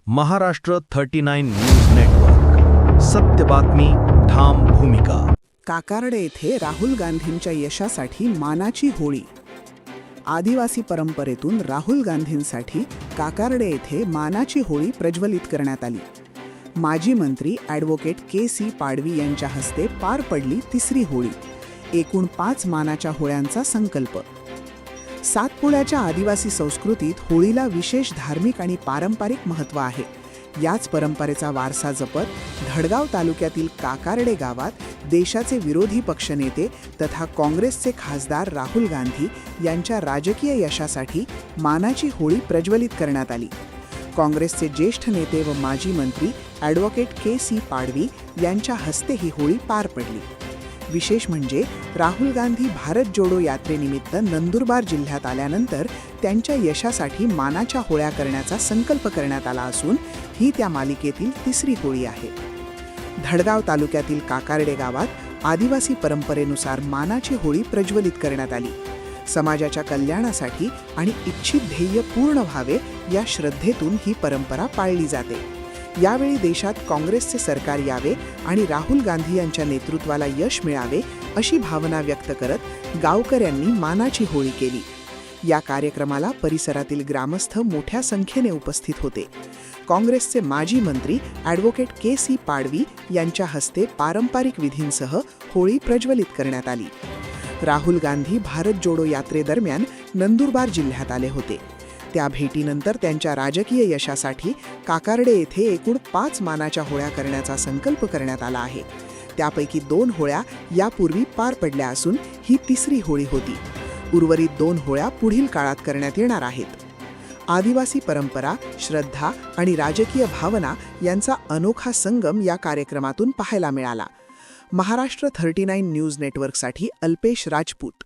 Maharashtra 39 news network. सत्य बातमी, ठाम भूमिका. काकारडे येथे राहुल गांधींच्या यशासाठी मानाची होळी. आदिवासी परंपरेतून राहुल गांधींसाठी काकारडे येथे मानाची होळी प्रज्वलित करण्यात आली. माजी मंत्री ॲडव्होकेट के.सी. पाडवी यांच्या हस्ते पार पडली तिसरी होळी. एकूण 5 मानाच्या होळ्यांचा संकल्प. सातपुड्याच्या आदिवासी संस्कृतीत होळीला विशेष धार्मिक आणि पारंपरिक महत्त्व आहे. याच परंपरेचा वारसा जपत धडगाव तालुक्यातील काकारडे गावात देशाचे विरोधी पक्षनेते तथा काँग्रेसचे खासदार राहुल गांधी यांच्या राजकीय यशासाठी मानाची होळी प्रज्वलित करण्यात आली. काँग्रेसचे ज्येष्ठ नेते व माजी मंत्री ॲडव्होकेट के.सी. पाडवी यांच्या हस्ते ही होळी पार पडली. विशेष म्हणजे राहुल गांधी भारत जोडो यात्रेनिमित्त नंदुरबार जिल्ह्यात आल्यानंतर त्यांच्या यशासाठी मानाच्या होळ्या करण्याचा संकल्प करण्यात आला असून ही त्या मालिकेतील तिसरी होळी आहे. धडगाव तालुक्यातील काकारडे गावात आदिवासी परंपरेनुसार मानाची होळी प्रज्वलित करण्यात आली. समाजाच्या कल्याणासाठी आणि इच्छित ध्येय पूर्ण व्हावे या श्रद्धेतून ही परंपरा पाळली जाते. यावेळी देशात काँग्रेसचे सरकार यावे आणि राहुल गांधी यांच्या नेतृत्वाला यश मिळावे अशी भावना व्यक्त करत गावकऱ्यांनी मानाची होळी केली. या कार्यक्रमाला परिसरातील ग्रामस्थ मोठ्या संख्येने उपस्थित होते. काँग्रेसचे माजी मंत्री ॲडव्होकेट के.सी. पाडवी यांच्या हस्ते पारंपरिक विधींसह होळी प्रज्वलित करण्यात आली. राहुल गांधी भारत जोडो यात्रेदरम्यान नंदुरबार जिल्ह्यात आले होते. त्या भेटीनंतर त्यांच्या राजकीय यशासाठी काकारडे येथे एकूण 5 मानाच्या होळ्या करण्याचा संकल्प करण्यात आला आहे. त्यापैकी 2 होळ्या यापूर्वी पार पडल्या असून ही तिसरी होळी होती. उर्वरित 2 होळ्या पुढील काळात करण्यात येणार आहेत. आदिवासी परंपरा, श्रद्धा आणि राजकीय भावना यांचा अनोखा संगम या कार्यक्रमातून पाहायला मिळाला. महाराष्ट्र 39 न्यूज नेटवर्कसाठी अल्पेश राजपूत.